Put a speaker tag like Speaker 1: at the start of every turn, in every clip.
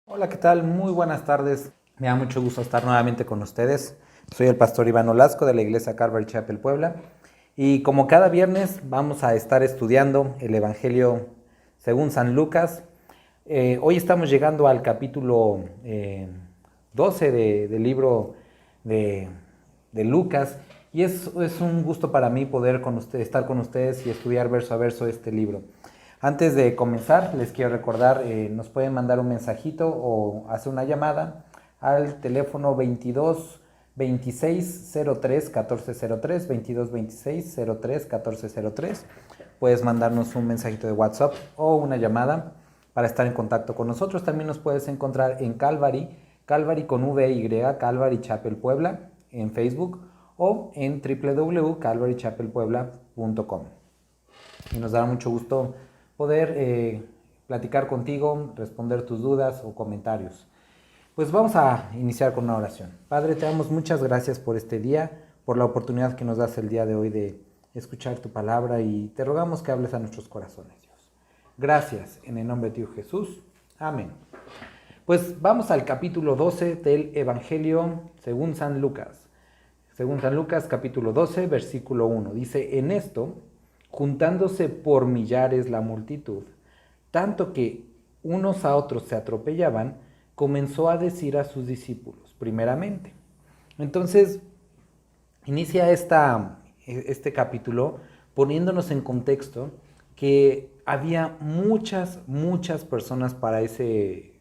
Speaker 1: Hola, ¿qué tal? Muy buenas tardes. Me da mucho gusto estar nuevamente con ustedes. Soy el pastor Iván Olasco de la iglesia Calvary Chapel Puebla. Y como cada viernes vamos a estar estudiando el Evangelio según San Lucas. Hoy estamos llegando al capítulo 12 del libro de, de Lucas. Y es un gusto para mí poder estar con ustedes y estudiar verso a verso este libro. Antes de comenzar, les quiero recordar, nos pueden mandar un mensajito o hacer una llamada al teléfono 22 26 03 1403, 22 26 03 1403. Puedes mandarnos un mensajito de WhatsApp o una llamada para estar en contacto con nosotros. También nos puedes encontrar en Calvary con VY, Calvary Chapel Puebla en Facebook o en www.calvarychapelpuebla.com. Y nos dará mucho gusto poder platicar contigo, responder tus dudas o comentarios. Pues vamos a iniciar con una oración. Padre, te damos muchas gracias por este día, por la oportunidad que nos das el día de hoy de escuchar tu palabra y te rogamos que hables a nuestros corazones, Dios. Gracias, en el nombre de Dios Jesús. Amén. Pues vamos al capítulo 12 del Evangelio según San Lucas. Según San Lucas, capítulo 12, versículo 1. Dice, en esto, juntándose por millares la multitud, tanto que unos a otros se atropellaban, comenzó a decir a sus discípulos, primeramente. Entonces, inicia este capítulo poniéndonos en contexto que había muchas personas para ese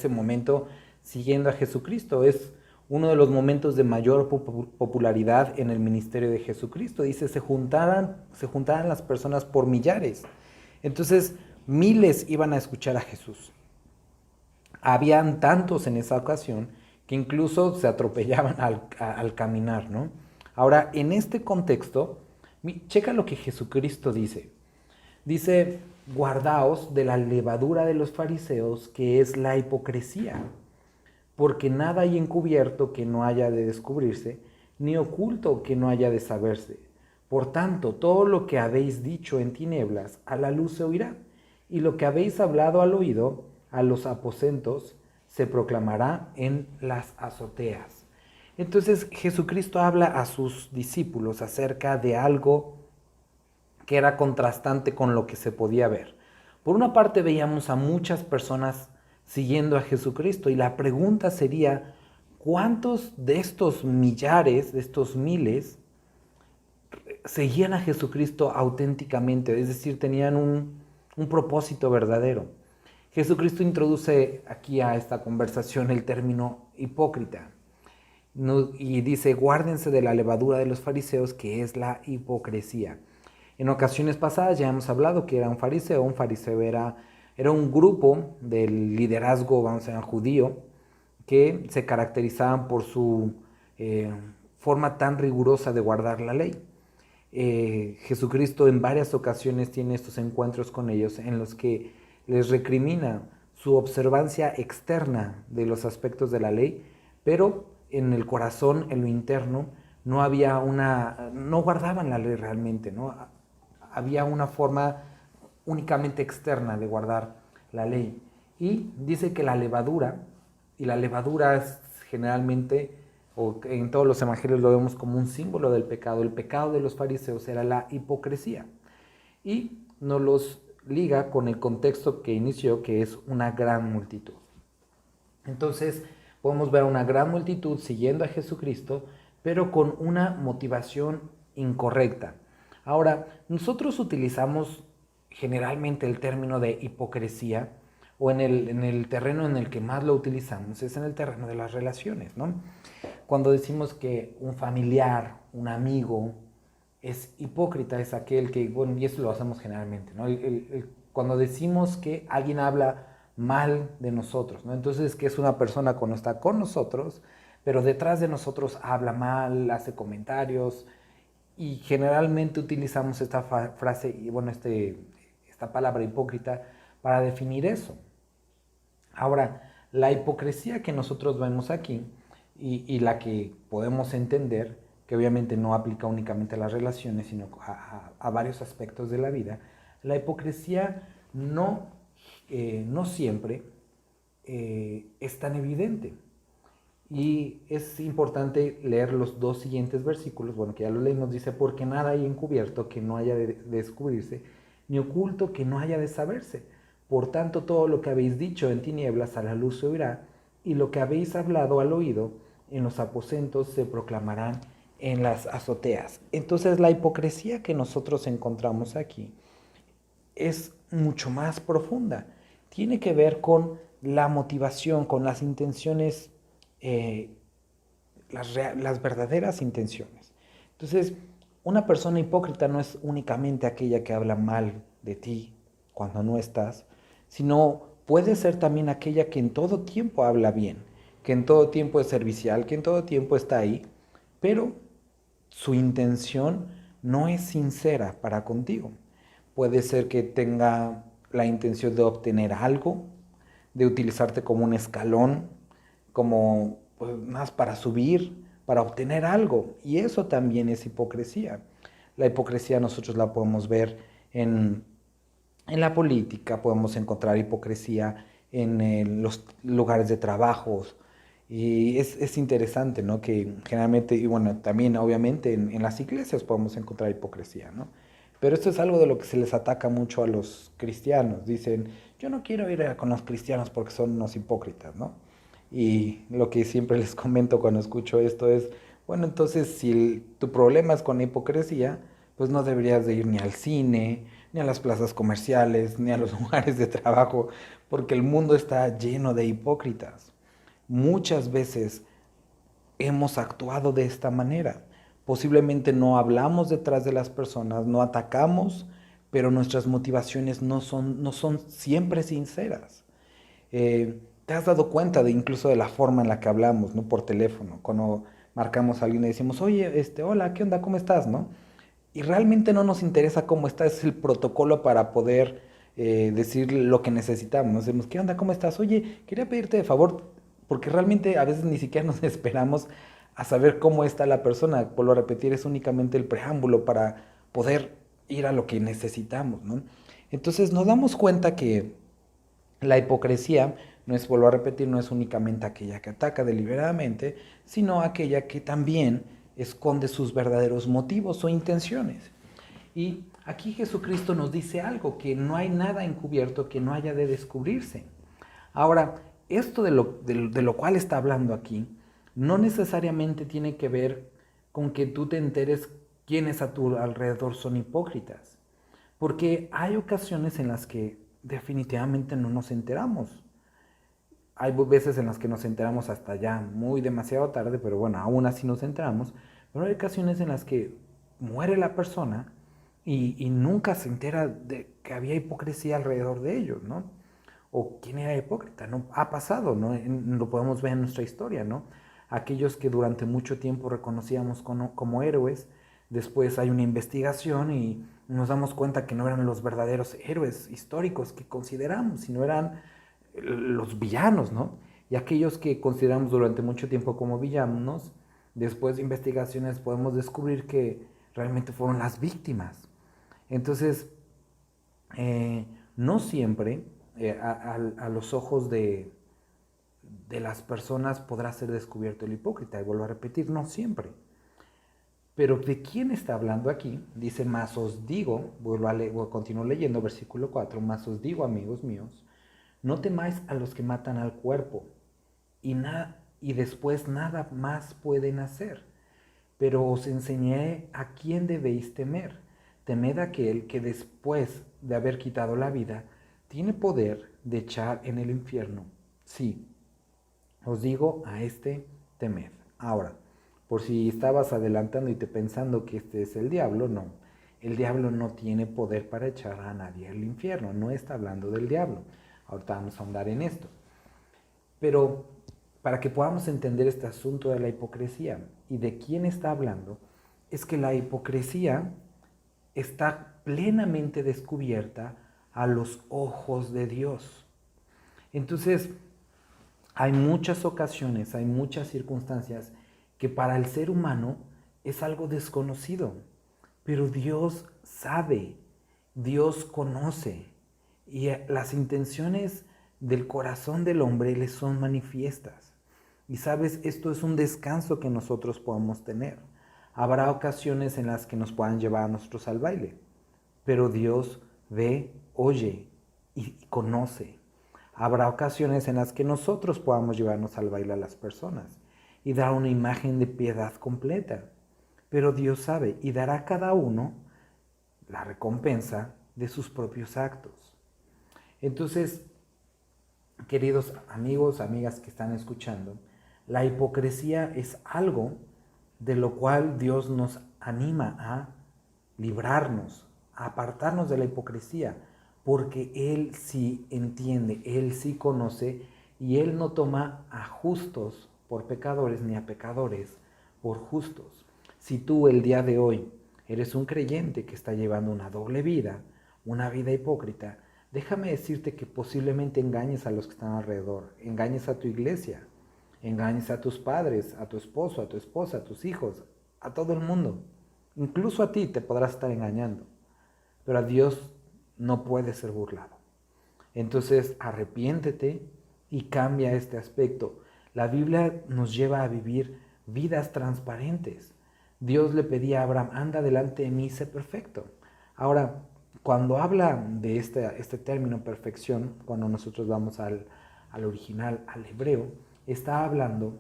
Speaker 1: momento siguiendo a Jesucristo. Es uno de los momentos de mayor popularidad en el ministerio de Jesucristo. Dice, se juntaran las personas por millares. Entonces, miles iban a escuchar a Jesús. Habían tantos en esa ocasión que incluso se atropellaban al caminar, ¿no? Ahora, en este contexto, checa lo que Jesucristo dice. Dice, guardaos de la levadura de los fariseos, que es la hipocresía, porque nada hay encubierto que no haya de descubrirse, ni oculto que no haya de saberse. Por tanto, todo lo que habéis dicho en tinieblas, a la luz se oirá, y lo que habéis hablado al oído, a los aposentos, se proclamará en las azoteas. Entonces Jesucristo habla a sus discípulos acerca de algo que era contrastante con lo que se podía ver. Por una parte veíamos a muchas personas siguiendo a Jesucristo y la pregunta sería, ¿cuántos de estos millares, de estos miles, seguían a Jesucristo auténticamente? Es decir, tenían un propósito verdadero. Jesucristo introduce aquí a esta conversación el término hipócrita y dice, guárdense de la levadura de los fariseos, que es la hipocresía. En ocasiones pasadas ya hemos hablado que era un fariseo. Un fariseo era un grupo del liderazgo, vamos a decir, judío, que se caracterizaban por su forma tan rigurosa de guardar la ley. Jesucristo en varias ocasiones tiene estos encuentros con ellos en los que les recrimina su observancia externa de los aspectos de la ley, pero en el corazón, en lo interno, no guardaban la ley realmente, ¿no? Había una forma únicamente externa de guardar la ley. Y dice que la levadura es generalmente, o en todos los evangelios lo vemos como un símbolo del pecado. El pecado de los fariseos era la hipocresía. Y nos los liga con el contexto que inició, que es una gran multitud. Entonces, podemos ver una gran multitud siguiendo a Jesucristo, pero con una motivación incorrecta. Ahora, nosotros utilizamos generalmente el término de hipocresía, o en el terreno en el que más lo utilizamos, es en el terreno de las relaciones, ¿no? Cuando decimos que un familiar, un amigo, es hipócrita, es aquel que, bueno, y eso lo hacemos generalmente, ¿no? Cuando decimos que alguien habla mal de nosotros, ¿no? Entonces, que es una persona cuando está con nosotros, pero detrás de nosotros habla mal, hace comentarios, y generalmente utilizamos esta frase, y bueno, esta palabra hipócrita para definir eso. Ahora, la hipocresía que nosotros vemos aquí y la que podemos entender, que obviamente no aplica únicamente a las relaciones, sino a varios aspectos de la vida, La hipocresía no siempre es tan evidente. Y es importante leer los dos siguientes versículos, bueno, que ya lo leímos, dice, porque nada hay encubierto que no haya de descubrirse, ni oculto que no haya de saberse. Por tanto, todo lo que habéis dicho en tinieblas a la luz se oirá, y lo que habéis hablado al oído en los aposentos se proclamarán en las azoteas. Entonces, la hipocresía que nosotros encontramos aquí es mucho más profunda. Tiene que ver con la motivación, con las intenciones, eh, las verdaderas intenciones. Entonces, una persona hipócrita no es únicamente aquella que habla mal de ti cuando no estás, sino puede ser también aquella que en todo tiempo habla bien, que en todo tiempo es servicial, que en todo tiempo está ahí, pero su intención no es sincera para contigo. Puede ser que tenga la intención de obtener algo, de utilizarte como un escalón, como pues, más para subir, para obtener algo. Y eso también es hipocresía. La hipocresía nosotros la podemos ver en la política, podemos encontrar hipocresía en los lugares de trabajo. Y es interesante, ¿no? Que generalmente, y bueno, también obviamente en las iglesias podemos encontrar hipocresía, ¿no? Pero esto es algo de lo que se les ataca mucho a los cristianos. Dicen, yo no quiero ir con los cristianos porque son unos hipócritas, ¿no? Y lo que siempre les comento cuando escucho esto es, bueno, entonces si tu problema es con la hipocresía, pues no deberías de ir ni al cine, ni a las plazas comerciales, ni a los lugares de trabajo, porque el mundo está lleno de hipócritas. Muchas veces hemos actuado de esta manera. Posiblemente no hablamos detrás de las personas, no atacamos, pero nuestras motivaciones no son siempre sinceras. ¿Te has dado cuenta de incluso de la forma en la que hablamos, ¿no? Por teléfono, cuando marcamos a alguien y decimos, oye, hola, ¿qué onda? ¿Cómo estás? ¿No? Y realmente no nos interesa cómo está, es el protocolo para poder decir lo que necesitamos. Nos decimos, ¿qué onda? ¿Cómo estás? Oye, quería pedirte de favor, porque realmente a veces ni siquiera nos esperamos a saber cómo está la persona. Vuelvo a repetir, es únicamente el preámbulo para poder ir a lo que necesitamos, ¿no? Entonces nos damos cuenta que la hipocresía no es, vuelvo a repetir, no es únicamente aquella que ataca deliberadamente, sino aquella que también esconde sus verdaderos motivos o intenciones. Y aquí Jesucristo nos dice algo, que no hay nada encubierto que no haya de descubrirse. Ahora, esto de lo cual está hablando aquí, no necesariamente tiene que ver con que tú te enteres quiénes a tu alrededor son hipócritas, porque hay ocasiones en las que definitivamente no nos enteramos. Hay veces en las que nos enteramos hasta ya muy demasiado tarde, pero bueno, aún así nos enteramos. Pero hay ocasiones en las que muere la persona y nunca se entera de que había hipocresía alrededor de ellos, ¿no? O quién era hipócrita, ¿no? Ha pasado, ¿no? Lo podemos ver en nuestra historia, ¿no? Aquellos que durante mucho tiempo reconocíamos como héroes, después hay una investigación y nos damos cuenta que no eran los verdaderos héroes históricos que consideramos, sino eran los villanos, ¿no? Y aquellos que consideramos durante mucho tiempo como villanos, después de investigaciones podemos descubrir que realmente fueron las víctimas. Entonces, no siempre a los ojos de las personas podrá ser descubierto el hipócrita. Y vuelvo a repetir, no siempre. Pero ¿de quién está hablando aquí? Dice, más os digo, continúo leyendo versículo 4, más os digo, amigos míos, no temáis a los que matan al cuerpo y después nada más pueden hacer. Pero os enseñé a quién debéis temer. Temed a aquel que después de haber quitado la vida, tiene poder de echar en el infierno. Sí, os digo, a este temed. Ahora, por si estabas adelantando y te pensando que este es el diablo, no. El diablo no tiene poder para echar a nadie al infierno. No está hablando del diablo. Ahorita vamos a ahondar en esto. Pero para que podamos entender este asunto de la hipocresía y de quién está hablando, es que la hipocresía está plenamente descubierta a los ojos de Dios. Entonces, hay muchas ocasiones, hay muchas circunstancias que para el ser humano es algo desconocido, pero Dios sabe, Dios conoce y las intenciones del corazón del hombre le son manifiestas. Y sabes, esto es un descanso que nosotros podemos tener. Habrá ocasiones en las que nos puedan llevar a nosotros al baile, pero Dios ve, oye y conoce. Habrá ocasiones en las que nosotros podamos llevarnos al baile a las personas y dar una imagen de piedad completa, pero Dios sabe y dará a cada uno la recompensa de sus propios actos. Entonces, queridos amigos, amigas que están escuchando, la hipocresía es algo de lo cual Dios nos anima a librarnos, a apartarnos de la hipocresía, porque Él sí entiende, Él sí conoce y Él no toma a justos por pecadores ni a pecadores por justos. Si tú el día de hoy eres un creyente que está llevando una doble vida, una vida hipócrita, déjame decirte que posiblemente engañes a los que están alrededor, engañes a tu iglesia, engañes a tus padres, a tu esposo, a tu esposa, a tus hijos, a todo el mundo. Incluso a ti te podrás estar engañando, pero a Dios no puede ser burlado. Entonces arrepiéntete y cambia este aspecto. La Biblia nos lleva a vivir vidas transparentes. Dios le pedía a Abraham, anda delante de mí y sé perfecto. Ahora, cuando habla de este término perfección, cuando nosotros vamos al original, al hebreo, está hablando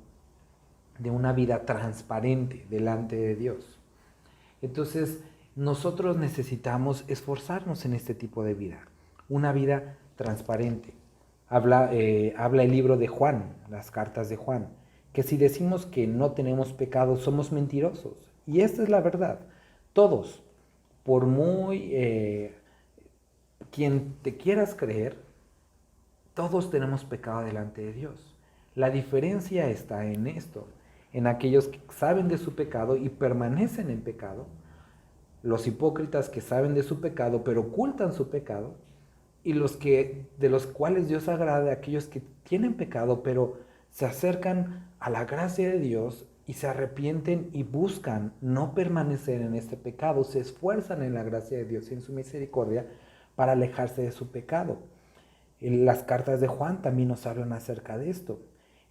Speaker 1: de una vida transparente delante de Dios. Entonces, nosotros necesitamos esforzarnos en este tipo de vida, una vida transparente. Habla el libro de Juan, las cartas de Juan, que si decimos que no tenemos pecado, somos mentirosos. Y esta es la verdad. Todos, por muy quien te quieras creer, todos tenemos pecado delante de Dios. La diferencia está en esto, en aquellos que saben de su pecado y permanecen en pecado, los hipócritas que saben de su pecado pero ocultan su pecado, y de los cuales Dios agrada, aquellos que tienen pecado pero se acercan a la gracia de Dios y se arrepienten y buscan no permanecer en este pecado, se esfuerzan en la gracia de Dios y en su misericordia para alejarse de su pecado. Las cartas de Juan también nos hablan acerca de esto.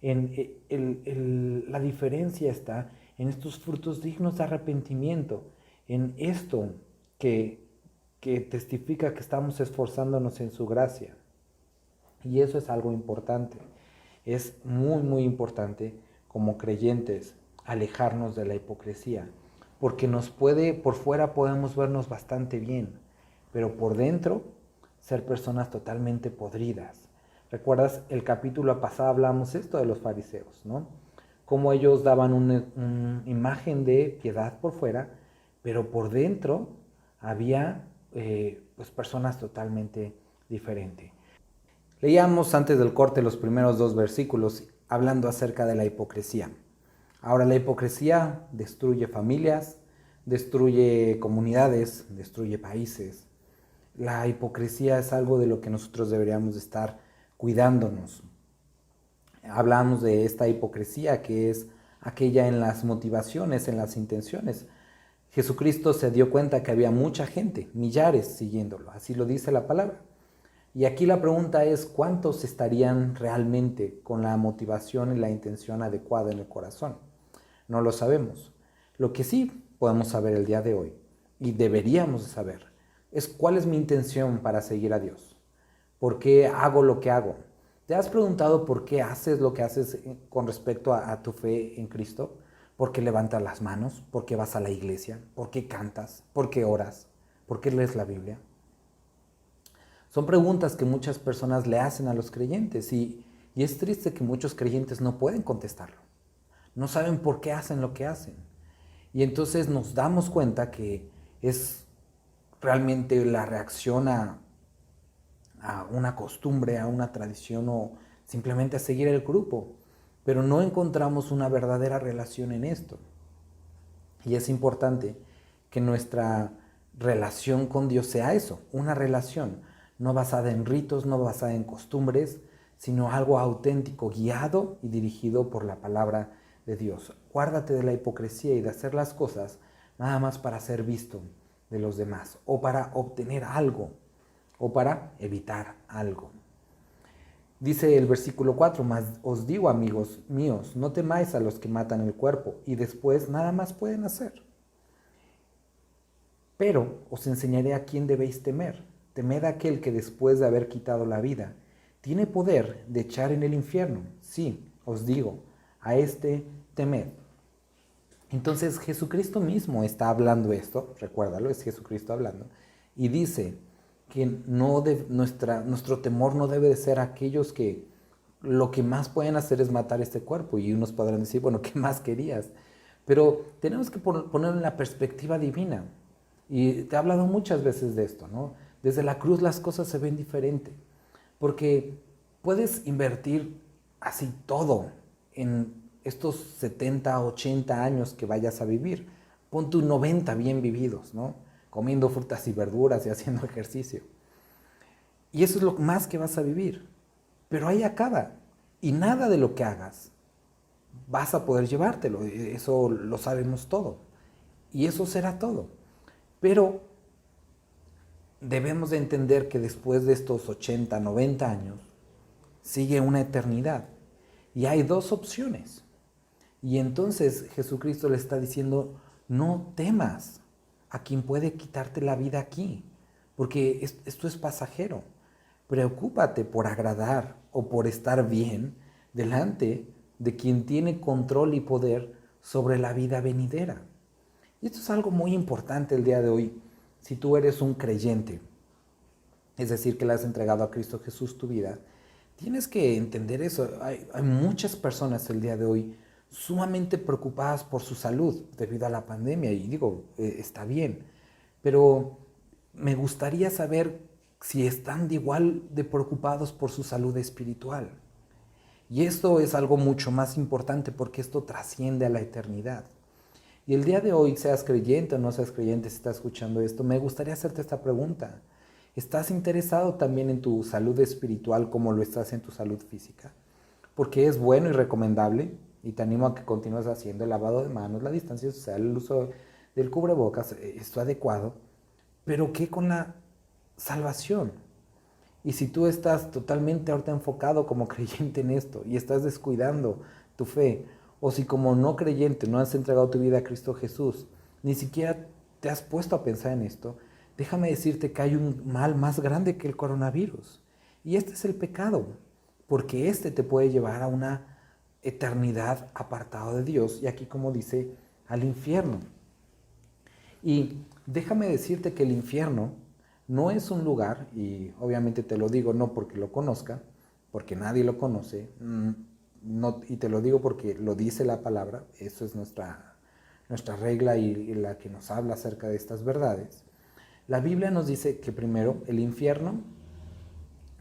Speaker 1: La diferencia está en estos frutos dignos de arrepentimiento, en esto que testifica que estamos esforzándonos en su gracia. Y eso es algo importante. Es muy, muy importante como creyentes alejarnos de la hipocresía, porque por fuera podemos vernos bastante bien, pero por dentro ser personas totalmente podridas. ¿Recuerdas? El capítulo pasado hablamos esto de los fariseos, ¿no? Cómo ellos daban una imagen de piedad por fuera, pero por dentro había pues personas totalmente diferentes. Leíamos antes del corte los primeros 2 versículos hablando acerca de la hipocresía. Ahora, la hipocresía destruye familias, destruye comunidades, destruye países. La hipocresía es algo de lo que nosotros deberíamos estar cuidándonos. Hablamos de esta hipocresía que es aquella en las motivaciones, en las intenciones. Jesucristo se dio cuenta que había mucha gente, millares siguiéndolo, así lo dice la palabra. Y aquí la pregunta es, ¿cuántos estarían realmente con la motivación y la intención adecuada en el corazón? No lo sabemos. Lo que sí podemos saber el día de hoy, y deberíamos saber, es cuál es mi intención para seguir a Dios. ¿Por qué hago lo que hago? ¿Te has preguntado por qué haces lo que haces con respecto a tu fe en Cristo? ¿Por qué levantas las manos? ¿Por qué vas a la iglesia? ¿Por qué cantas? ¿Por qué oras? ¿Por qué lees la Biblia? Son preguntas que muchas personas le hacen a los creyentes y es triste que muchos creyentes no pueden contestarlo. No saben por qué hacen lo que hacen. Y entonces nos damos cuenta que es realmente la reacción a una costumbre, a una tradición o simplemente a seguir el grupo. Pero no encontramos una verdadera relación en esto. Y es importante que nuestra relación con Dios sea eso, una relación no basada en ritos, no basada en costumbres, sino algo auténtico, guiado y dirigido por la palabra de Dios. Guárdate de la hipocresía y de hacer las cosas nada más para ser visto, de los demás, o para obtener algo, o para evitar algo. Dice el versículo 4, mas os digo, amigos míos, no temáis a los que matan el cuerpo y después nada más pueden hacer. Pero os enseñaré a quién debéis temer. Temed a aquel que después de haber quitado la vida, tiene poder de echar en el infierno. Sí, os digo, a este temed. Entonces Jesucristo mismo está hablando esto, recuérdalo, es Jesucristo hablando, y dice que nuestro temor no debe de ser aquellos que lo que más pueden hacer es matar este cuerpo. Y unos podrán decir, bueno, ¿qué más querías? Pero tenemos que ponerlo en la perspectiva divina. Y te he hablado muchas veces de esto, ¿no? Desde la cruz las cosas se ven diferente, porque puedes invertir así todo en estos 70, 80 años que vayas a vivir. Pon tus 90 bien vividos, ¿no? Comiendo frutas y verduras y haciendo ejercicio. Y eso es lo más que vas a vivir. Pero ahí acaba. Y nada de lo que hagas vas a poder llevártelo. Eso lo sabemos todo. Y eso será todo. Pero debemos de entender que después de estos 80, 90 años, sigue una eternidad. Y hay dos opciones. Y entonces Jesucristo le está diciendo, no temas a quien puede quitarte la vida aquí, porque esto es pasajero. Preocúpate por agradar o por estar bien delante de quien tiene control y poder sobre la vida venidera. Y esto es algo muy importante el día de hoy. Si tú eres un creyente, es decir, que le has entregado a Cristo Jesús tu vida, tienes que entender eso. Hay muchas personas el día de hoy sumamente preocupadas por su salud debido a la pandemia. Y digo, está bien, pero me gustaría saber si están igual de preocupados por su salud espiritual. Y esto es algo mucho más importante porque esto trasciende a la eternidad. Y el día de hoy, seas creyente o no seas creyente, si estás escuchando esto, me gustaría hacerte esta pregunta. ¿Estás interesado también en tu salud espiritual como lo estás en tu salud física? Porque es bueno y recomendable, y te animo a que continúes haciendo el lavado de manos, la distancia social, el uso del cubrebocas, esto adecuado. Pero ¿qué con la salvación? Y si tú estás totalmente ahorita enfocado como creyente en esto y estás descuidando tu fe, o si como no creyente no has entregado tu vida a Cristo Jesús, ni siquiera te has puesto a pensar en esto, déjame decirte que hay un mal más grande que el coronavirus. Y este es el pecado, porque este te puede llevar a una eternidad apartado de Dios, y aquí como dice, al infierno. Y déjame decirte que el infierno no es un lugar, y obviamente te lo digo no porque lo conozca, porque nadie lo conoce, no, y te lo digo porque lo dice la palabra, eso es nuestra regla y la que nos habla acerca de estas verdades. La Biblia nos dice que primero el infierno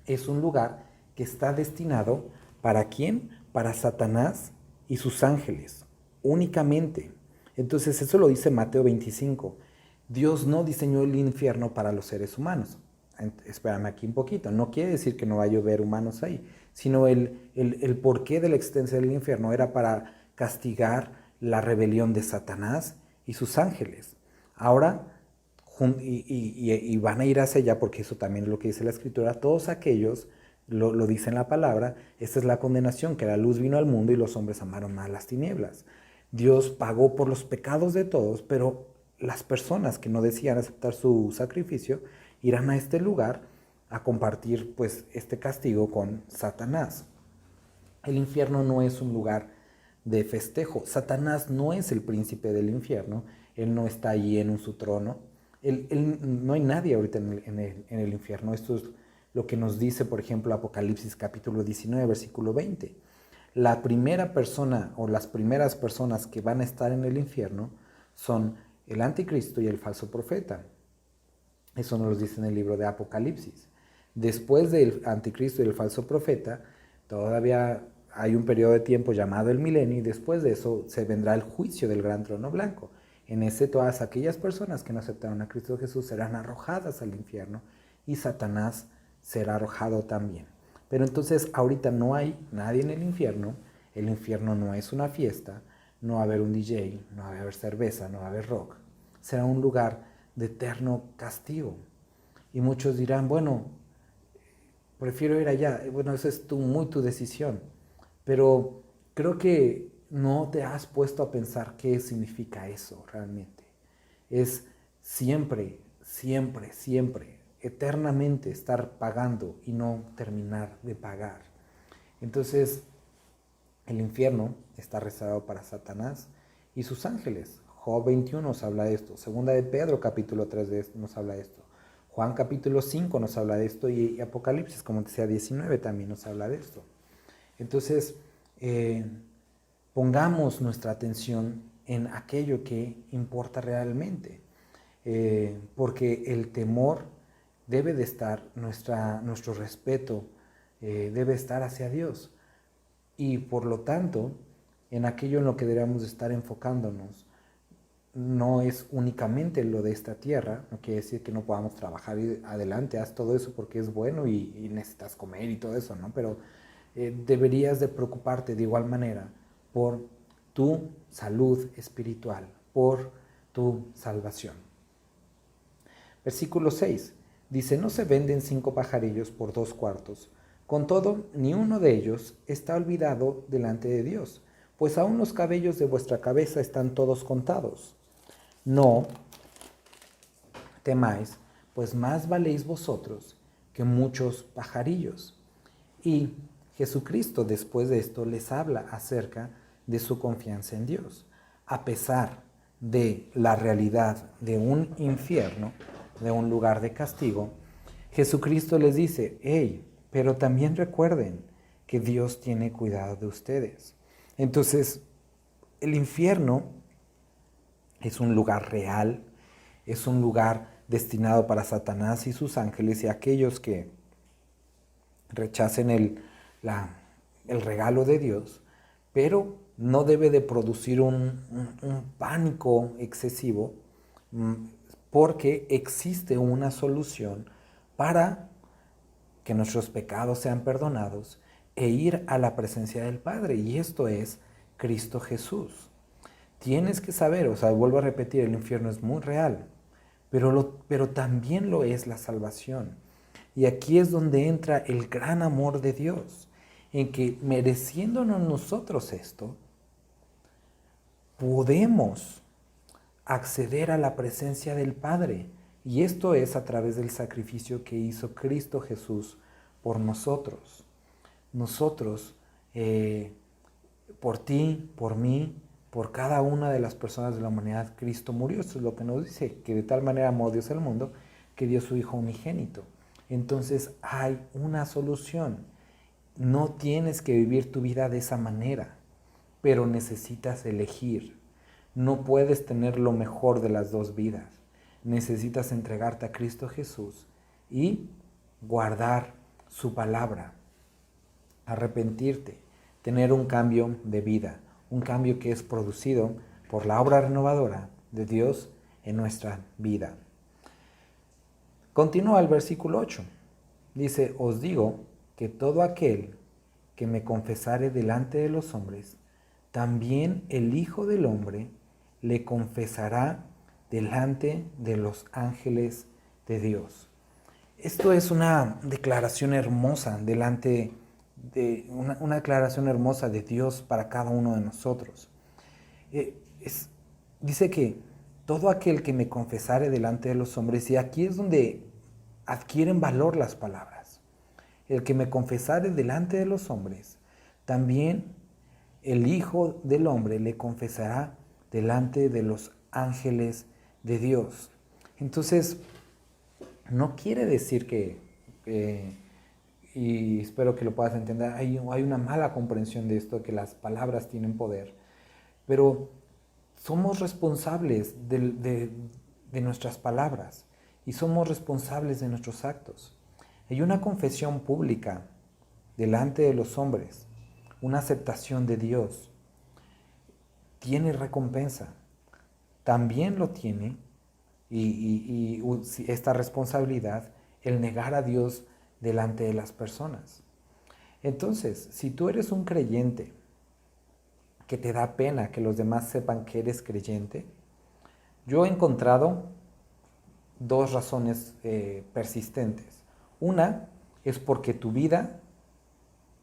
Speaker 1: es un lugar que está destinado ¿para quién? Para Satanás y sus ángeles, únicamente. Entonces eso lo dice Mateo 25. Dios no diseñó el infierno para los seres humanos. Espérame aquí un poquito. No quiere decir que no va a llover humanos ahí, sino el porqué de la existencia del infierno era para castigar la rebelión de Satanás y sus ángeles. Ahora, y van a ir hacia allá, porque eso también es lo que dice la Escritura, todos aquellos, lo dice en la palabra, esta es la condenación, que la luz vino al mundo y los hombres amaron más las tinieblas. Dios pagó por los pecados de todos, pero las personas que no decían aceptar su sacrificio irán a este lugar a compartir pues este castigo con Satanás. El infierno no es un lugar de festejo. Satanás no es el príncipe del infierno. Él no está allí en su trono. No hay nadie ahorita en el infierno. Esto es lo que nos dice, por ejemplo, Apocalipsis capítulo 19, versículo 20. La primera persona o las primeras personas que van a estar en el infierno son el anticristo y el falso profeta. Eso nos lo dice en el libro de Apocalipsis. Después del anticristo y el falso profeta, todavía hay un periodo de tiempo llamado el milenio, y después de eso se vendrá el juicio del gran trono blanco. En ese, todas aquellas personas que no aceptaron a Cristo Jesús serán arrojadas al infierno, y Satanás será arrojado también. Pero entonces ahorita no hay nadie en el infierno no es una fiesta, no va a haber un DJ, no va a haber cerveza, no va a haber rock. Será un lugar de eterno castigo. Y muchos dirán, bueno, prefiero ir allá. Bueno, esa es tu decisión. Pero creo que no te has puesto a pensar qué significa eso realmente. Es siempre, siempre, siempre, eternamente estar pagando y no terminar de pagar. Entonces, el infierno está reservado para Satanás y sus ángeles. Job 21 nos habla de esto. Segunda de Pedro capítulo 3 nos habla de esto. Juan capítulo 5 nos habla de esto y Apocalipsis, como decía, 19 también nos habla de esto. Entonces, pongamos nuestra atención en aquello que importa realmente, porque el temor debe de estar, nuestro respeto debe estar hacia Dios. Y por lo tanto, en aquello en lo que debemos estar enfocándonos, no es únicamente lo de esta tierra, no quiere decir que no podamos trabajar y adelante, haz todo eso porque es bueno y necesitas comer y todo eso, ¿no? Pero deberías de preocuparte de igual manera por tu salud espiritual, por tu salvación. Versículo 6 dice, no se venden 5 pajarillos por 2 cuartos. Con todo, ni uno de ellos está olvidado delante de Dios, pues aún los cabellos de vuestra cabeza están todos contados. No temáis, pues más valéis vosotros que muchos pajarillos. Y Jesucristo después de esto les habla acerca de su confianza en Dios. A pesar de la realidad de un infierno, de un lugar de castigo, Jesucristo les dice, hey, pero también recuerden que Dios tiene cuidado de ustedes. Entonces, el infierno es un lugar real, es un lugar destinado para Satanás y sus ángeles y aquellos que rechacen el regalo de Dios, pero no debe de producir un pánico excesivo porque existe una solución para que nuestros pecados sean perdonados e ir a la presencia del Padre, y esto es Cristo Jesús. Tienes que saber, vuelvo a repetir, el infierno es muy real, pero también lo es la salvación. Y aquí es donde entra el gran amor de Dios, en que mereciéndonos nosotros esto, podemos acceder a la presencia del Padre. Y esto es a través del sacrificio que hizo Cristo Jesús por nosotros. Nosotros, por ti, por mí, por cada una de las personas de la humanidad, Cristo murió. Esto es lo que nos dice, que de tal manera amó Dios al mundo, que dio su Hijo unigénito. Entonces hay una solución. No tienes que vivir tu vida de esa manera, pero necesitas elegir. No puedes tener lo mejor de las dos vidas. Necesitas entregarte a Cristo Jesús y guardar su palabra, arrepentirte, tener un cambio de vida, un cambio que es producido por la obra renovadora de Dios en nuestra vida. Continúa el versículo 8. Dice, os digo que todo aquel que me confesare delante de los hombres, también el Hijo del Hombre le confesará delante de los ángeles de Dios. Esto es una declaración hermosa delante de una declaración hermosa de Dios para cada uno de nosotros. Dice que todo aquel que me confesare delante de los hombres, y aquí es donde adquieren valor las palabras. El que me confesare delante de los hombres, también el Hijo del Hombre le confesará delante de los ángeles de Dios. Entonces, no quiere decir que, y espero que lo puedas entender, hay una mala comprensión de esto, que las palabras tienen poder, pero somos responsables de nuestras palabras y somos responsables de nuestros actos. Hay una confesión pública delante de los hombres, una aceptación de Dios, tiene recompensa. También lo tiene, y esta responsabilidad, el negar a Dios delante de las personas. Entonces, si tú eres un creyente que te da pena que los demás sepan que eres creyente, yo he encontrado dos razones persistentes. Una es porque tu vida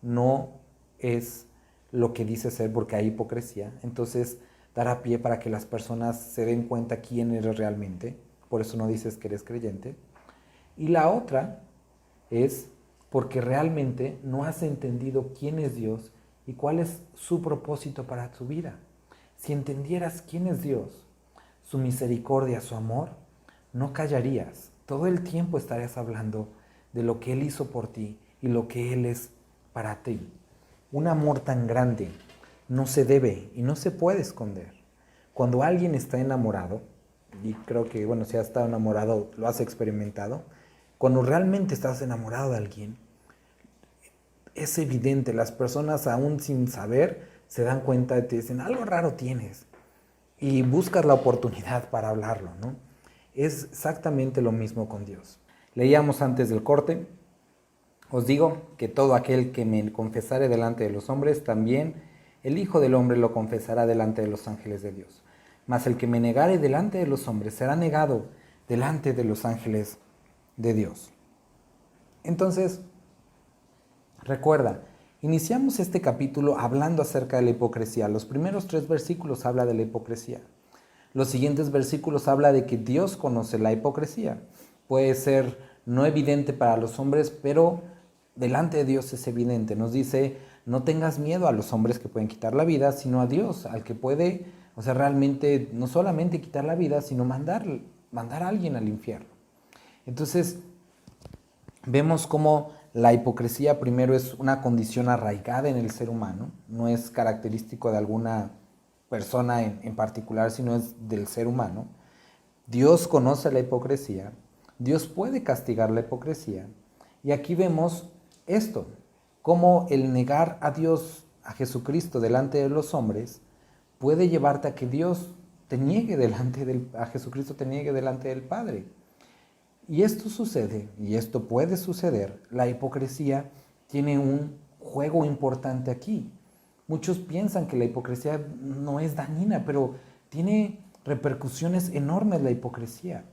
Speaker 1: no es lo que dice ser, porque hay hipocresía. Entonces dará pie para que las personas se den cuenta quién eres realmente. Por eso no dices que eres creyente. Y la otra es porque realmente no has entendido quién es Dios y cuál es su propósito para tu vida. Si entendieras quién es Dios, su misericordia, su amor, no callarías. Todo el tiempo estarías hablando de lo que Él hizo por ti y lo que Él es para ti. Un amor tan grande no se debe y no se puede esconder. Cuando alguien está enamorado, y creo que, bueno, si has estado enamorado, lo has experimentado, cuando realmente estás enamorado de alguien, es evidente, las personas aún sin saber se dan cuenta y te dicen, algo raro tienes, y buscas la oportunidad para hablarlo, ¿no? Es exactamente lo mismo con Dios. Leíamos antes del corte, os digo que todo aquel que me confesare delante de los hombres, también el Hijo del Hombre lo confesará delante de los ángeles de Dios. Mas el que me negare delante de los hombres será negado delante de los ángeles de Dios. Entonces, recuerda, iniciamos este capítulo hablando acerca de la hipocresía. Los primeros 3 versículos habla de la hipocresía. Los siguientes versículos habla de que Dios conoce la hipocresía. Puede ser no evidente para los hombres, pero delante de Dios es evidente. Nos dice, no tengas miedo a los hombres que pueden quitar la vida, sino a Dios, al que puede, realmente no solamente quitar la vida, sino mandar a alguien al infierno. Entonces, vemos cómo la hipocresía primero es una condición arraigada en el ser humano, no es característico de alguna persona en particular, sino es del ser humano. Dios conoce la hipocresía, Dios puede castigar la hipocresía, y aquí vemos esto, cómo el negar a Dios, a Jesucristo delante de los hombres, puede llevarte a que Dios te niegue a Jesucristo te niegue delante del Padre. Y esto sucede, y esto puede suceder, la hipocresía tiene un juego importante aquí. Muchos piensan que la hipocresía no es dañina, pero tiene repercusiones enormes la hipocresía,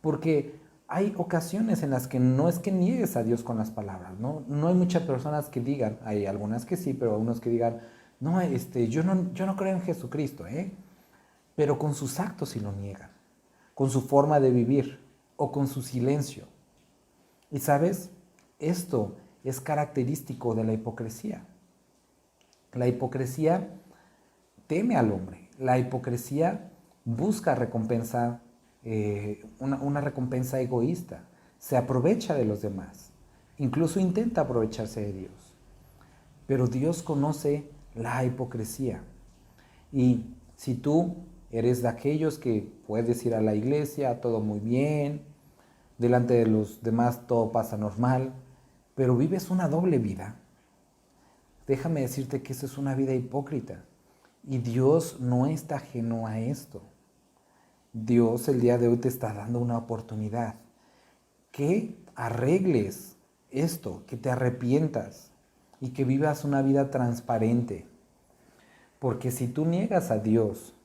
Speaker 1: porque hay ocasiones en las que no es que niegues a Dios con las palabras, ¿no? No hay muchas personas que digan, hay algunas que sí, pero algunos que digan, no, yo no creo en Jesucristo, pero con sus actos sí lo niegan, con su forma de vivir o con su silencio. Y sabes, esto es característico de la hipocresía. La hipocresía teme al hombre. La hipocresía busca recompensa, una recompensa egoísta. Se aprovecha de los demás. Incluso intenta aprovecharse de Dios. Pero Dios conoce la hipocresía. Y si tú eres de aquellos que puedes ir a la iglesia, todo muy bien, delante de los demás todo pasa normal, pero vives una doble vida, déjame decirte que esa es una vida hipócrita. Y Dios no está ajeno a esto. Dios el día de hoy te está dando una oportunidad. Que arregles esto, que te arrepientas y que vivas una vida transparente. Porque si tú niegas a Dios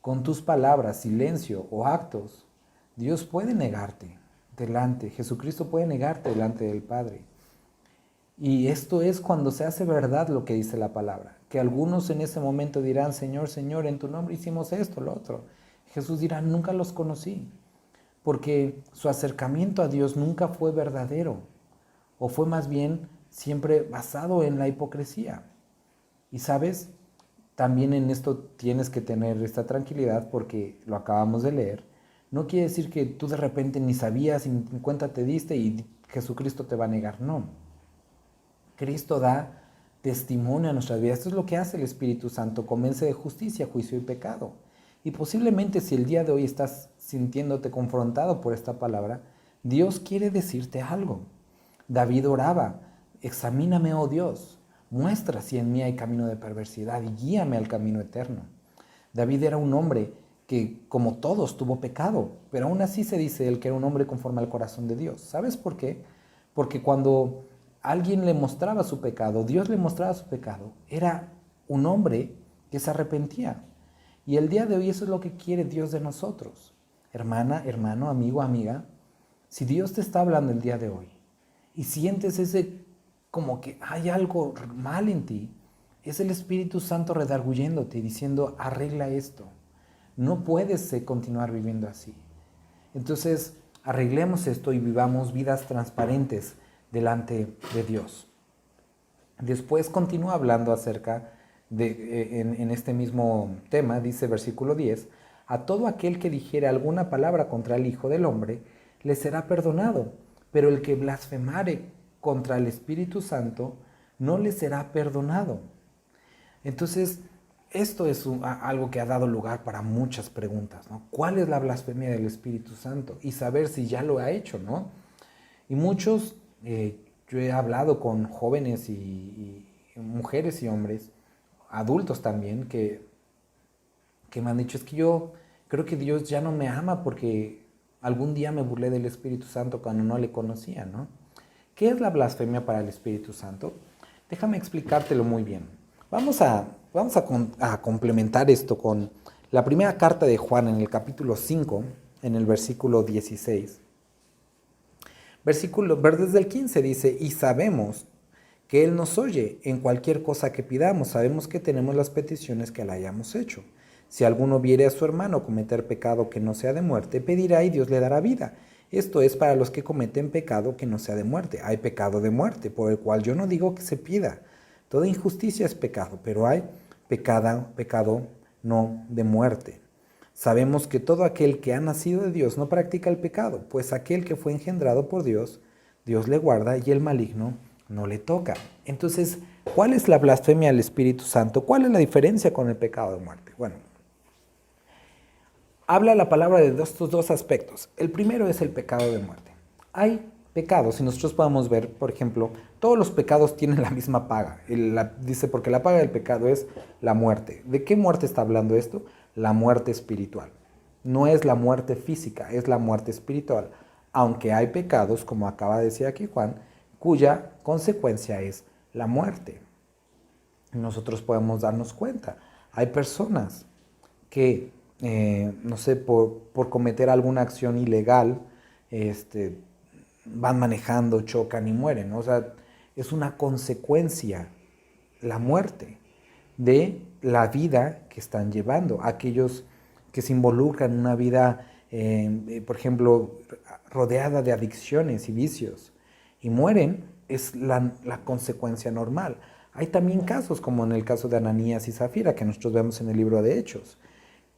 Speaker 1: con tus palabras, silencio o actos, Dios puede negarte delante, Jesucristo puede negarte delante del Padre. Y esto es cuando se hace verdad lo que dice la palabra, que algunos en ese momento dirán, Señor, Señor, en tu nombre hicimos esto, lo otro. Jesús dirá, nunca los conocí, porque su acercamiento a Dios nunca fue verdadero, o fue más bien siempre basado en la hipocresía. Y sabes, también en esto tienes que tener esta tranquilidad porque lo acabamos de leer. No quiere decir que tú de repente ni sabías y ni cuenta te diste y Jesucristo te va a negar. No. Cristo da testimonio a nuestras vidas. Esto es lo que hace el Espíritu Santo. Convence de justicia, juicio y pecado. Y posiblemente si el día de hoy estás sintiéndote confrontado por esta palabra, Dios quiere decirte algo. David oraba, examíname, oh Dios, muestra si en mí hay camino de perversidad y guíame al camino eterno. David era un hombre que, como todos, tuvo pecado, pero aún así se dice él que era un hombre conforme al corazón de Dios. ¿Sabes por qué? Porque cuando alguien le mostraba su pecado, Dios le mostraba su pecado, era un hombre que se arrepentía. Y el día de hoy eso es lo que quiere Dios de nosotros. hermana, hermano, amigo, amiga, si Dios te está hablando el día de hoy y sientes ese como que hay algo mal en ti, es el Espíritu Santo redarguyéndote y diciendo, arregla esto. No puedes continuar viviendo así. Entonces, arreglemos esto y vivamos vidas transparentes delante de Dios. Después continúa hablando acerca de, en este mismo tema, dice versículo 10, a todo aquel que dijere alguna palabra contra el Hijo del Hombre, le será perdonado, pero el que blasfemare contra el Espíritu Santo, no le será perdonado. Entonces, esto es algo que ha dado lugar para muchas preguntas, ¿no? ¿Cuál es la blasfemia del Espíritu Santo? Y saber si ya lo ha hecho, ¿no? Y muchos, yo he hablado con jóvenes y mujeres y hombres, adultos también, que me han dicho, es que yo creo que Dios ya no me ama porque algún día me burlé del Espíritu Santo cuando no le conocía, ¿no? ¿Qué es la blasfemia para el Espíritu Santo? Déjame explicártelo muy bien. Vamos a complementar esto con la primera carta de Juan en el capítulo 5, en el versículo 16. Desde el 15 dice, y sabemos que Él nos oye en cualquier cosa que pidamos. Sabemos que tenemos las peticiones que le hayamos hecho. Si alguno viere a su hermano cometer pecado que no sea de muerte, pedirá y Dios le dará vida. Esto es para los que cometen pecado que no sea de muerte. Hay pecado de muerte, por el cual yo no digo que se pida. Toda injusticia es pecado, pero hay pecado no de muerte. Sabemos que todo aquel que ha nacido de Dios no practica el pecado, pues aquel que fue engendrado por Dios, Dios le guarda y el maligno no le toca. Entonces, ¿cuál es la blasfemia al Espíritu Santo? ¿Cuál es la diferencia con el pecado de muerte? Bueno, habla la palabra de estos dos aspectos. El primero es el pecado de muerte. Hay pecados, si nosotros podemos ver, por ejemplo, todos los pecados tienen la misma paga. Dice, porque la paga del pecado es la muerte. ¿De qué muerte está hablando esto? La muerte espiritual. No es la muerte física, es la muerte espiritual. Aunque hay pecados, como acaba de decir aquí Juan, cuya consecuencia es la muerte. Nosotros podemos darnos cuenta. Hay personas que, no sé, por cometer alguna acción ilegal, van manejando, chocan y mueren, ¿no? O sea, es una consecuencia, la muerte, de la vida que están llevando. Aquellos que se involucran en una vida, por ejemplo, rodeada de adicciones y vicios, y mueren, es la consecuencia normal. Hay también casos, como en el caso de Ananías y Zafira, que nosotros vemos en el libro de Hechos,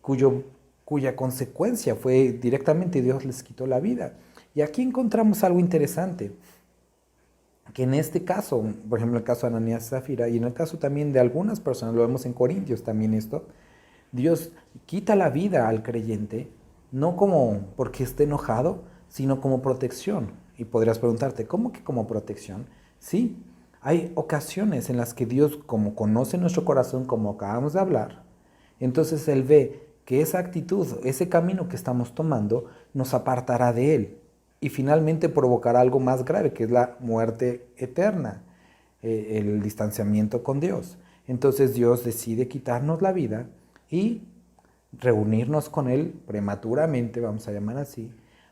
Speaker 1: cuya consecuencia fue directamente Dios les quitó la vida. Y aquí encontramos algo interesante, que en este caso, por ejemplo, el caso de Ananías y Zafira, y en el caso también de algunas personas, lo vemos en Corintios también esto, Dios quita la vida al creyente, no como porque esté enojado, sino como protección. Y podrías preguntarte, ¿cómo que como protección? Sí, hay ocasiones en las que Dios, como conoce nuestro corazón, como acabamos de hablar, entonces Él ve que esa actitud, ese camino que estamos tomando, nos apartará de Él y finalmente provocará algo más grave, que es la muerte eterna, el distanciamiento con Dios. Entonces Dios decide quitarnos la vida y reunirnos con Él prematuramente, vamos a llamar así,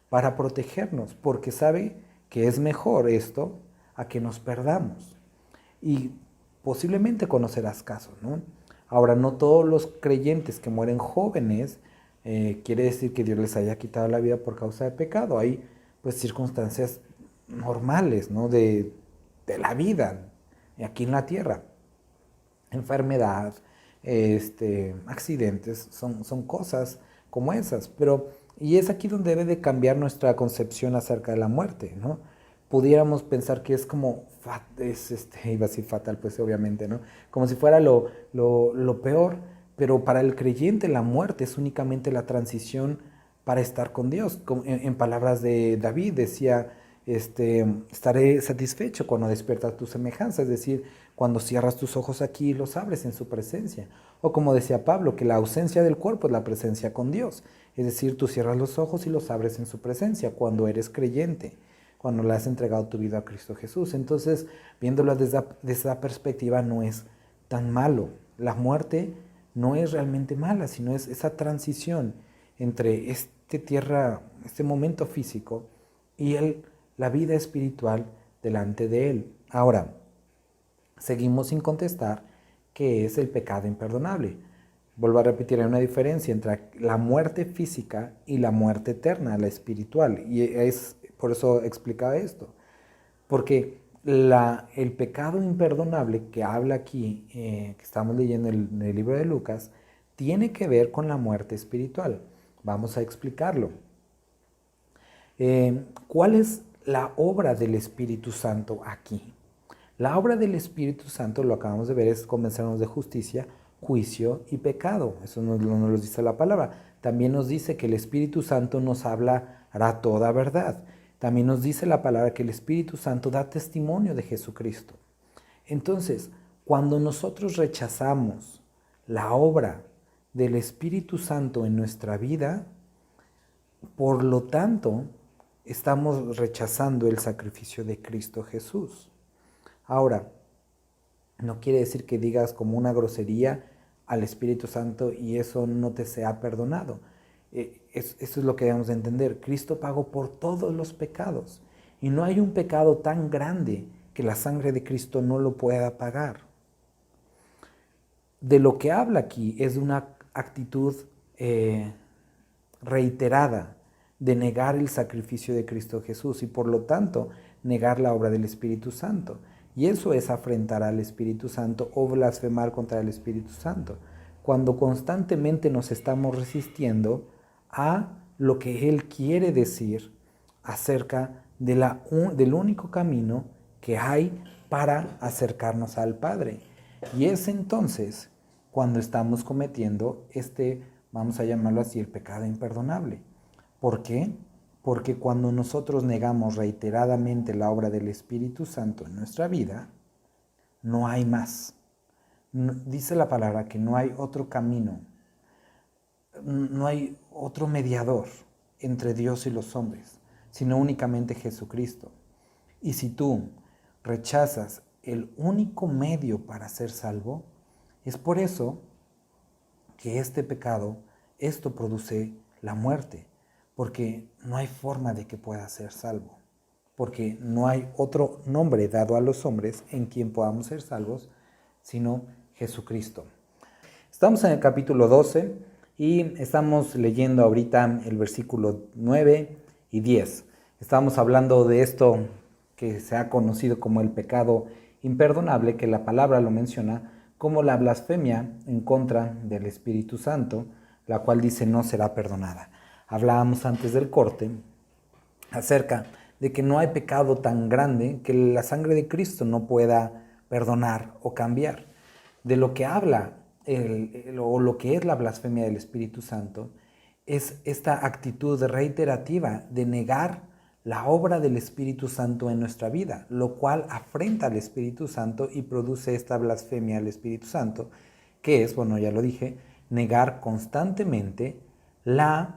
Speaker 1: para protegernos, porque sabe que es mejor esto a que nos perdamos. Y posiblemente conocerás casos, ¿no? Ahora, no todos los creyentes que mueren jóvenes quiere decir que Dios les haya quitado la vida por causa de pecado. Hay pues circunstancias normales, ¿no? de la vida aquí en la tierra. Enfermedad, accidentes, son cosas como esas. Y es aquí donde debe de cambiar nuestra concepción acerca de la muerte, ¿no? Pudiéramos pensar que es como, iba a decir fatal, pues obviamente, ¿no? Como si fuera lo peor, pero para el creyente la muerte es únicamente la transición para estar con Dios. En palabras de David decía, estaré satisfecho cuando despiertas tu semejanza, es decir, cuando cierras tus ojos aquí y los abres en su presencia. O como decía Pablo, que la ausencia del cuerpo es la presencia con Dios, es decir, tú cierras los ojos y los abres en su presencia cuando eres creyente, cuando le has entregado tu vida a Cristo Jesús. Entonces, viéndolo desde esa perspectiva, no es tan malo. La muerte no es realmente mala, sino es esa transición entre tierra, este momento físico y la vida espiritual delante de Él. Ahora, seguimos sin contestar qué es el pecado imperdonable. Vuelvo a repetir, hay una diferencia entre la muerte física y la muerte eterna, la espiritual. Y es por eso explicaba esto. Porque el pecado imperdonable que habla aquí, que estamos leyendo en el libro de Lucas, tiene que ver con la muerte espiritual. Vamos a explicarlo. ¿Cuál es la obra del Espíritu Santo aquí? La obra del Espíritu Santo, lo acabamos de ver, es convencernos de justicia, juicio y pecado. Eso nos lo dice la palabra. También nos dice que el Espíritu Santo nos hablará toda verdad. También nos dice la palabra que el Espíritu Santo da testimonio de Jesucristo. Entonces, cuando nosotros rechazamos la obra del Espíritu Santo en nuestra vida, por lo tanto, estamos rechazando el sacrificio de Cristo Jesús. Ahora, no quiere decir que digas como una grosería al Espíritu Santo y eso no te sea perdonado. Eso es lo que debemos de entender. Cristo pagó por todos los pecados y no hay un pecado tan grande que la sangre de Cristo no lo pueda pagar. De lo que habla aquí es de una actitud reiterada de negar el sacrificio de Cristo Jesús y por lo tanto negar la obra del Espíritu Santo. Y eso es afrentar al Espíritu Santo o blasfemar contra el Espíritu Santo, cuando constantemente nos estamos resistiendo a lo que Él quiere decir acerca del único camino que hay para acercarnos al Padre. Y es entonces cuando estamos cometiendo vamos a llamarlo así, el pecado imperdonable. ¿Por qué? Porque cuando nosotros negamos reiteradamente la obra del Espíritu Santo en nuestra vida, no hay más. Dice la palabra que no hay otro camino, no hay otro mediador entre Dios y los hombres, sino únicamente Jesucristo. Y si tú rechazas el único medio para ser salvo, es por eso que este pecado, esto produce la muerte. Porque no hay forma de que pueda ser salvo, porque no hay otro nombre dado a los hombres en quien podamos ser salvos, sino Jesucristo. Estamos en el capítulo 12 y estamos leyendo ahorita el versículo 9 y 10. Estamos hablando de esto que se ha conocido como el pecado imperdonable, que la palabra lo menciona como la blasfemia en contra del Espíritu Santo, la cual dice no será perdonada. Hablábamos antes del corte acerca de que no hay pecado tan grande que la sangre de Cristo no pueda perdonar o cambiar. De lo que habla o lo que es la blasfemia del Espíritu Santo es esta actitud reiterativa de negar la obra del Espíritu Santo en nuestra vida, lo cual afrenta al Espíritu Santo y produce esta blasfemia al Espíritu Santo, que es, bueno, ya lo dije, negar constantemente la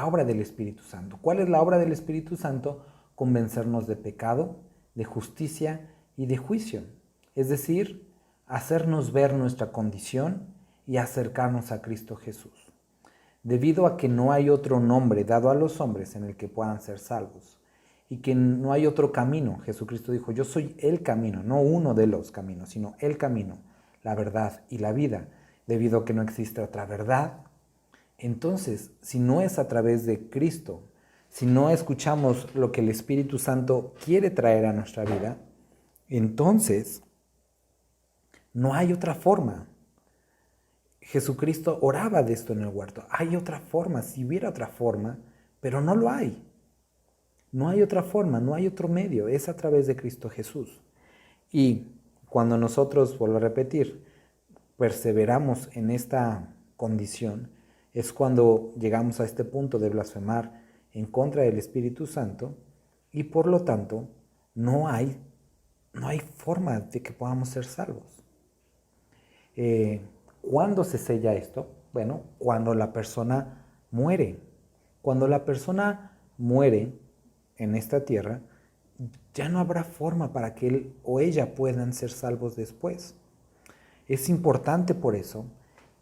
Speaker 1: obra del Espíritu Santo. ¿Cuál es la obra del Espíritu Santo? Convencernos de pecado, de justicia y de juicio. Es decir, hacernos ver nuestra condición y acercarnos a Cristo Jesús. Debido a que no hay otro nombre dado a los hombres en el que puedan ser salvos y que no hay otro camino. Jesucristo dijo, yo soy el camino, no uno de los caminos, sino el camino, la verdad y la vida. Debido a que no existe otra verdad, entonces, si no es a través de Cristo, si no escuchamos lo que el Espíritu Santo quiere traer a nuestra vida, entonces no hay otra forma. Jesucristo oraba de esto en el huerto. Hay otra forma, si hubiera otra forma, pero no lo hay. No hay otra forma, no hay otro medio, es a través de Cristo Jesús. Y cuando nosotros, vuelvo a repetir, perseveramos en esta condición, es cuando llegamos a este punto de blasfemar en contra del Espíritu Santo y por lo tanto no hay forma de que podamos ser salvos. ¿Cuándo se sella esto? Bueno, cuando la persona muere. Cuando la persona muere en esta tierra, ya no habrá forma para que él o ella puedan ser salvos después. Es importante por eso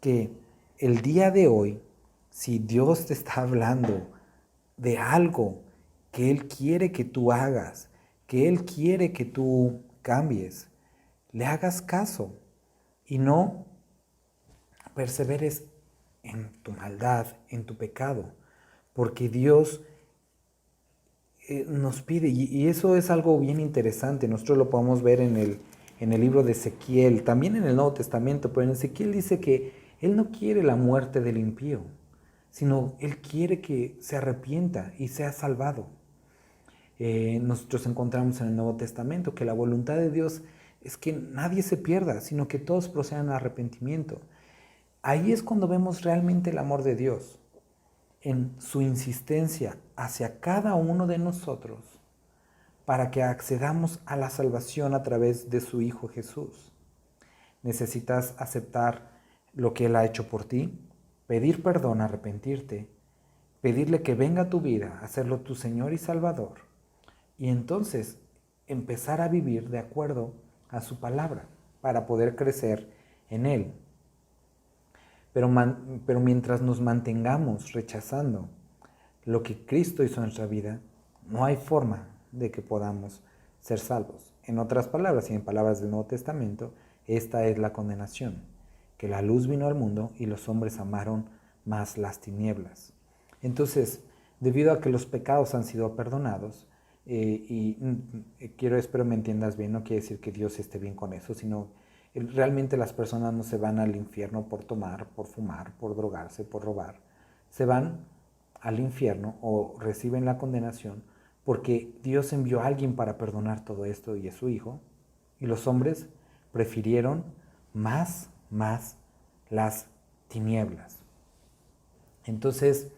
Speaker 1: que el día de hoy Si Dios te está hablando de algo que Él quiere que tú hagas, que Él quiere que tú cambies, le hagas caso y no perseveres en tu maldad, en tu pecado, porque Dios nos pide, y eso es algo bien interesante. Nosotros lo podemos ver en el libro de Ezequiel, también en el Nuevo Testamento, pero en Ezequiel dice que Él no quiere la muerte del impío, sino Él quiere que se arrepienta y sea salvado. Nosotros encontramos en el Nuevo Testamento que la voluntad de Dios es que nadie se pierda, sino que todos procedan al arrepentimiento. Ahí es cuando vemos realmente el amor de Dios, en su insistencia hacia cada uno de nosotros para que accedamos a la salvación a través de su Hijo Jesús. Necesitas aceptar lo que Él ha hecho por ti, pedir perdón, arrepentirte, pedirle que venga a tu vida, hacerlo tu Señor y Salvador, y entonces empezar a vivir de acuerdo a su palabra para poder crecer en Él. Pero mientras nos mantengamos rechazando lo que Cristo hizo en nuestra vida, no hay forma de que podamos ser salvos. En otras palabras, y en palabras del Nuevo Testamento, esta es la condenación, que la luz vino al mundo y los hombres amaron más las tinieblas. Entonces, debido a que los pecados han sido perdonados, espero me entiendas bien, no quiere decir que Dios esté bien con eso, sino realmente las personas no se van al infierno por tomar, por fumar, por drogarse, por robar. Se van al infierno o reciben la condenación porque Dios envió a alguien para perdonar todo esto y es su Hijo. Y los hombres prefirieron más las tinieblas. Entonces,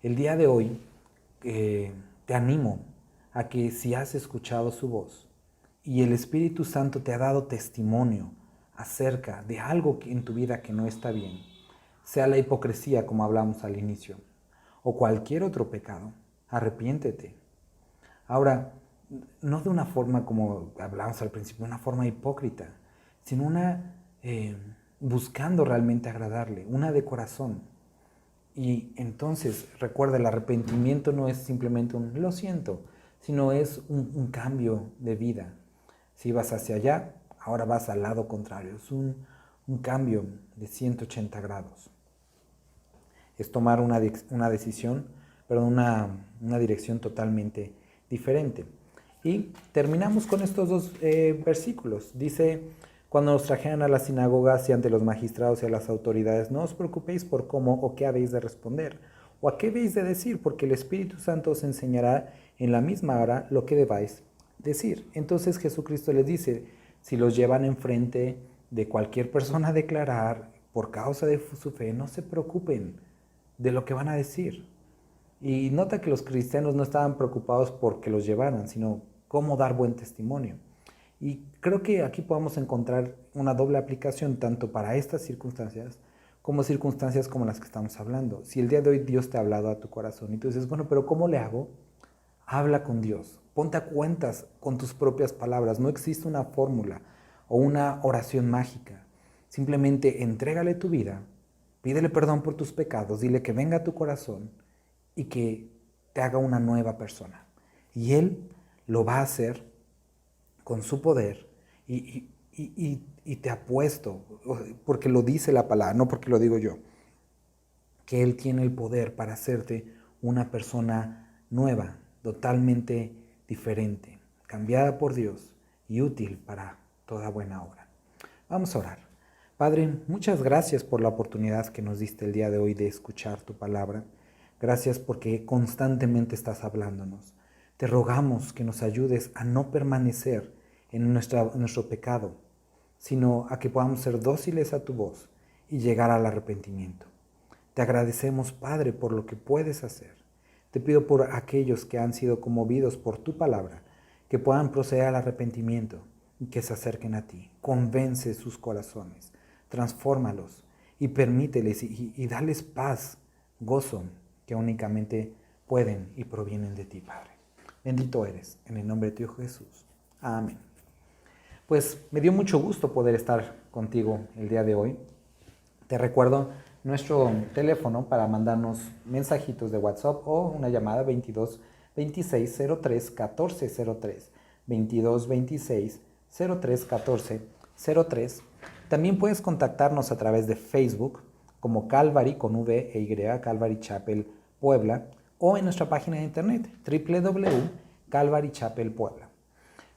Speaker 1: el día de hoy te animo a que si has escuchado su voz y el Espíritu Santo te ha dado testimonio acerca de algo en tu vida que no está bien, sea la hipocresía como hablamos al inicio, o cualquier otro pecado, arrepiéntete. Ahora, no de una forma como hablamos al principio, una forma hipócrita, sino una buscando realmente agradarle, una de corazón. Y entonces, recuerda, el arrepentimiento no es simplemente un lo siento, sino es un cambio de vida. Si vas hacia allá, ahora vas al lado contrario, es un cambio de 180 grados. Es tomar una decisión, pero una dirección totalmente diferente. Y terminamos con estos dos versículos. Dice, cuando nos trajeran a las sinagogas y ante los magistrados y a las autoridades, no os preocupéis por cómo o qué habéis de responder, o a qué habéis de decir, porque el Espíritu Santo os enseñará en la misma hora lo que debáis decir. Entonces Jesucristo les dice, si los llevan enfrente de cualquier persona a declarar por causa de su fe, no se preocupen de lo que van a decir. Y nota que los cristianos no estaban preocupados porque los llevaran, sino cómo dar buen testimonio. Y creo que aquí podemos encontrar una doble aplicación tanto para estas circunstancias como circunstancias como las que estamos hablando. Si el día de hoy Dios te ha hablado a tu corazón y tú dices, bueno, pero ¿cómo le hago? Habla con Dios, ponte a cuentas con tus propias palabras. No existe una fórmula o una oración mágica. Simplemente entrégale tu vida, pídele perdón por tus pecados, dile que venga a tu corazón y que te haga una nueva persona. Y Él lo va a hacer con su poder y te apuesto, porque lo dice la palabra, no porque lo digo yo, que Él tiene el poder para hacerte una persona nueva, totalmente diferente, cambiada por Dios y útil para toda buena obra. Vamos a orar. Padre, muchas gracias por la oportunidad que nos diste el día de hoy de escuchar tu palabra. Gracias porque constantemente estás hablándonos. Te rogamos que nos ayudes a no permanecer en nuestro pecado, sino a que podamos ser dóciles a tu voz y llegar al arrepentimiento. Te agradecemos, Padre, por lo que puedes hacer. Te pido por aquellos que han sido conmovidos por tu palabra, que puedan proceder al arrepentimiento y que se acerquen a ti. Convence sus corazones, transfórmalos y permíteles y dales paz, gozo, que únicamente pueden y provienen de ti, Padre. Bendito eres, en el nombre de tu Hijo Jesús. Amén. Pues me dio mucho gusto poder estar contigo el día de hoy. Te recuerdo nuestro teléfono para mandarnos mensajitos de WhatsApp o una llamada 22 26 03 14 03. 22 26 03 14 03. También puedes contactarnos a través de Facebook como Calvary con V e Y, Calvary Chapel Puebla, o en nuestra página de internet www.calvarychapelpuebla.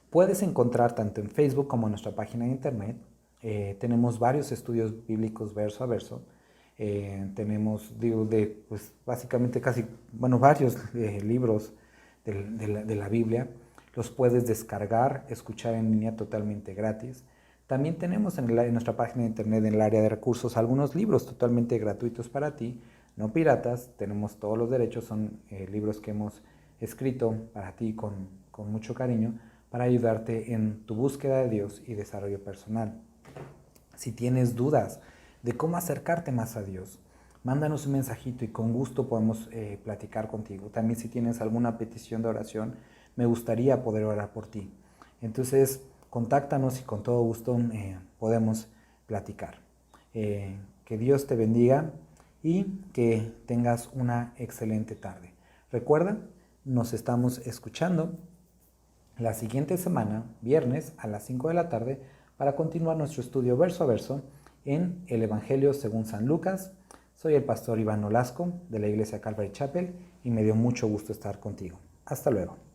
Speaker 1: Puedes encontrar tanto en Facebook como en nuestra página de internet. Tenemos varios estudios bíblicos verso a verso. Tenemos, pues básicamente varios libros de la Biblia. Los puedes descargar, escuchar en línea totalmente gratis. También tenemos en nuestra página de internet, en el área de recursos, algunos libros totalmente gratuitos para ti, no piratas. Tenemos todos los derechos, son libros que hemos escrito para ti con mucho cariño, para ayudarte en tu búsqueda de Dios y desarrollo personal. Si tienes dudas de cómo acercarte más a Dios, mándanos un mensajito y con gusto podemos platicar contigo. También si tienes alguna petición de oración, me gustaría poder orar por ti. Entonces, contáctanos y con todo gusto podemos platicar. Que Dios te bendiga y que tengas una excelente tarde. Recuerda, nos estamos escuchando la siguiente semana, viernes a las 5 de la tarde, para continuar nuestro estudio verso a verso en el Evangelio según San Lucas. Soy el pastor Iván Nolasco de la Iglesia Calvary Chapel y me dio mucho gusto estar contigo. Hasta luego.